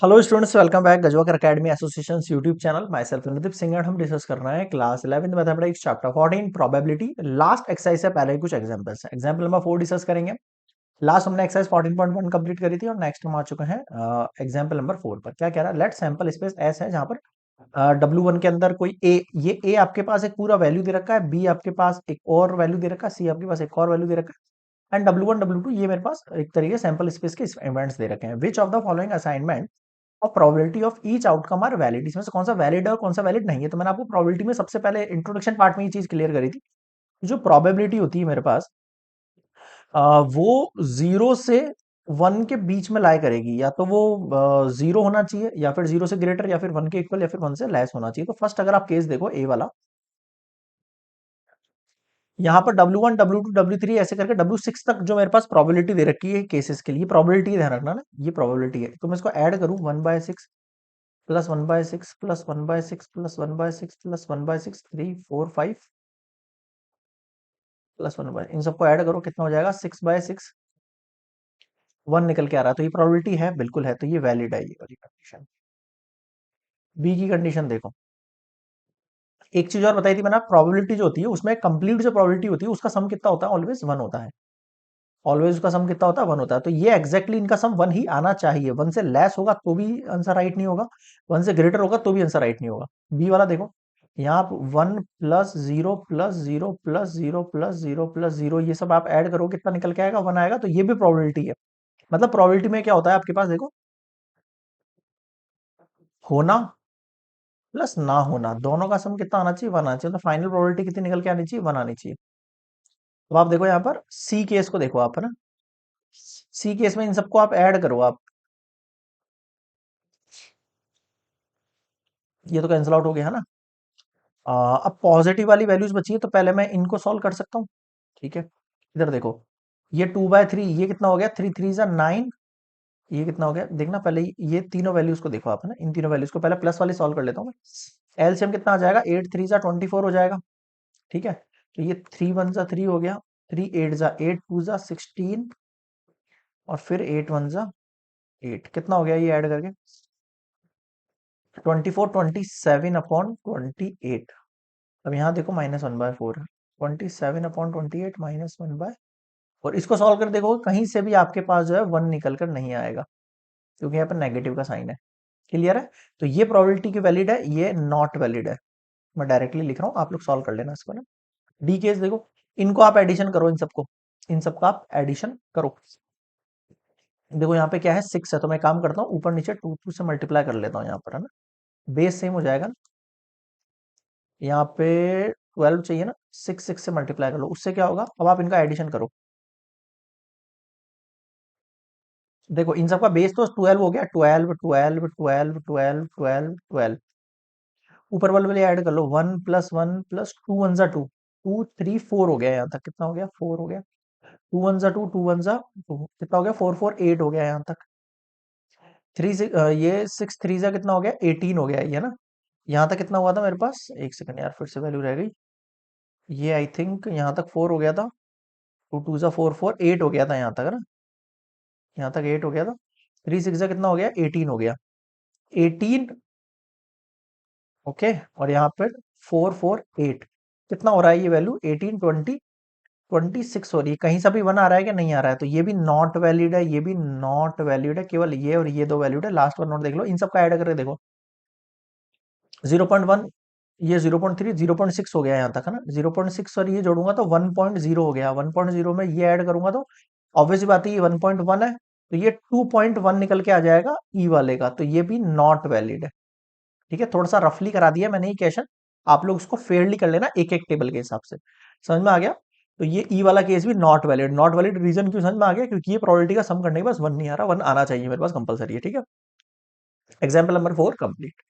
Hello students, welcome back Gajwakar academy association YouTube channel. Myself Randeep Singh and हम discuss कर रहे हैं class 11th mathematics chapter 14 probability. Last exercise से पहले कुछ एग्जांपल्स हैं। एग्जांपल नंबर 4 डिस्कस करेंगे। लास्ट हमने एक्सरसाइज 14.1 कंप्लीट करी थी और नेक्स्ट हम आ चुके हैं एग्जांपल नंबर 4 पर। क्या कह रहा है? लेट सैंपल स्पेस एस है जहां पर W1 के अंदर कोई ए, ये ए आपके पास एक पूरा वैल्यू दे रखा है, बी आपके पास एक और वैल्यू दे रखा है, सी आपके पास एक और वैल्यू दे रखा है एंड W1 W2 ये मेरे पास एक तरीके सैंपल स्पेस के इवेंट्स दे रखे हैं। Which of the following assignment और probability of each outcome are valid, इसमें से कौन सा वैलिड है और कौन सा वैलिड नहीं है। तो मैंने आपको प्रोबेबिलिटी में सबसे पहले इंट्रोडक्शन पार्ट में ये चीज क्लियर करी थी। जो प्रोबेबिलिटी होती है मेरे पास वो 0 से 1 के बीच में लाई करेगी। या तो वो 0 होना चाहिए, या फिर 0 से ग्रेटर, या फिर 1 के इक्वल, या फिर 1 से लेस होना चाहिए। तो फर्स्ट अगर आप केस देखो ए वाला, यहाँ पर W1 W2 W3 ऐसे करके W6 तक जो मेरे पास प्रोबेबिलिटी दे रखी है केसेस के लिए, प्रोबेबिलिटी ध्यान रखना ना, ये प्रोबेबिलिटी है। तो मैं इसको ऐड करूं 1/6 plus 1/6 plus 1/6 plus 1/6 plus 1/6 3 4 5 plus 1/, इन सबको ऐड करो कितना हो जाएगा? 6/6 1 निकल के आ रहा है। तो ये प्रोबेबिलिटी है, बिल्कुल है। तो ये वैलिड है, ये वाली कंडीशन। बी की कंडीशन देखो। एक चीज और बताई थी मैंने, प्रोबेबिलिटी जो होती है उसमें कंप्लीट जो प्रोबेबिलिटी होती है उसका सम कितना होता है? ऑलवेज 1 होता है। ऑलवेज उसका सम कितना होता है? 1 होता है। तो ये एग्जैक्टली इनका सम 1 ही आना चाहिए। 1 से लेस होगा तो भी आंसर राइट नहीं होगा, 1 से ग्रेटर होगा तो भी आंसर राइट नहीं होगा। बी वाला देखो, यहाँ आप 1+0+0+0+0+0 ये सब आप ऐड करो कितना निकल के आएगा? 1 आएगा। तो ये भी प्रोबेबिलिटी है। मतलब प्रोबेबिलिटी में क्या होता है आपके पास? देखो, होना प्लस ना होना दोनों का सम कितना आना चाहिए? 1 आना चाहिए। तो फाइनल प्रोबेबिलिटी कितनी निकल के आनी चाहिए? 1 आनी चाहिए। अब आप देखो यहाँ पर सी केस को देखो आप, है ना। सी केस में इन सबको आप ऐड करो आप, ये तो कैंसिल आउट हो गया है ना। अब पॉजिटिव वाली वैल्यूज बची है, तो पहले मैं इनको सॉल्व कर सकता हूँ। ठीक है, इधर देखो, ये 2/3, ये कितना हो गया? 3 3 9, ये कितना हो गया देखना। पहले ये तीनों वैल्यूज को देखो आप, है ना। इन तीनों वैल्यूज को पहले प्लस वाली सॉल्व कर लेता हूँ मैं। एलसीएम कितना आ जाएगा? 8 3 24 हो जाएगा। ठीक है, तो ये 3 1 3 हो गया, 3 8 8 2 16 और फिर 8 1 8 कितना हो गया ये ऐड करके? 24 27/28। अब यहाँ देखो -1/4 है। 27/28 -1/4, और इसको सॉल्व कर देखो, कहीं से भी आपके पास जो है 1 निकल कर नहीं आएगा, क्योंकि यहाँ पर नेगेटिव का साइन है। क्लियर है? तो ये प्रोबेबिलिटी की वैलिड है, ये नॉट वैलिड है। मैं डायरेक्टली लिख रहा हूँ, आप लोग सॉल्व कर लेना इसको ना। डी केस देखो, इनको आप एडिशन करो, इन सबको, इन सबका आप एडिशन करो। देखो यहाँ पे क्या है? 6 है, तो मैं काम करता हूँ ऊपर नीचे 2 2 से मल्टीप्लाई कर लेता हूँ यहाँ पर, है ना। बेस सेम हो जाएगा ना। यहाँ पे 12 चाहिए ना, 6 6 से मल्टीप्लाई कर लो, उससे क्या होगा? अब आप इनका एडिशन करो। देखो इन सबका बेस तो 12 हो गया, 12 12 12 12 12 12। ऊपर वाले वाले ऐड कर लो, 1 + 1 + 2 1 जा 2, 2 3 4 हो गया। यहाँ तक कितना हो गया? 4 हो गया। 2 1 जा 2, 2 1 जा 2, कितना हो गया? 4 4 8 हो गया यहाँ तक। ये 6 3 जा कितना हो गया? 18 हो गया, ये ना। यहाँ तक कितना हुआ था मेरे पास? एक सेकंड यार, फिर से वैल्यू रह गई। ये आई थिंक यहाँ तक 4 हो गया था। 2 2 जा 4 4 8 हो गया था यहाँ तक, है ना। यहाँ तक 8 हो गया था। 3 6 जा कितना हो गया? 18 हो गया। 18, ओके। और यहाँ पर 4 4 8 कितना हो रहा है? ये वैल्यू 18 20 26 हो रही है। कहीं सा भी 1 आ रहा है कि नहीं आ रहा है? तो ये भी नॉट वैलिड है, ये भी नॉट वैलिड है। केवल ये और ये दो वैलिड है, लास्ट वन नोट देख लो। इन सबका ऐड करके देखो, 0.1, ये 0.3 0.6 हो गया यहाँ तक, है ना। 0.6 और ये जोड़ूंगा तो 1.0 हो गया। 1.0 में ये ऐड करूंगा तो ऑब्वियस बात है, ये 1.1 है, तो ये 2.1 निकल के आ जाएगा ई वाले का। तो ये भी नॉट वैलिड है। ठीक है, थोड़ा सा रफली करा दिया मैंने ये क्वेश्चन, आप लोग उसको फेयरली कर लेना एक एक टेबल के हिसाब से। समझ में आ गया? तो ये ई वाला केस भी not valid. Not valid reason क्यों समझ में आ गया? क्योंकि ये प्रोबेबिलिटी का सम करने के बाद 1 नहीं आ रहा, 1 आना चाहिए मेरे पास कंपलसरी है। ठीक है, एग्जाम्पल नंबर 4 कंप्लीट।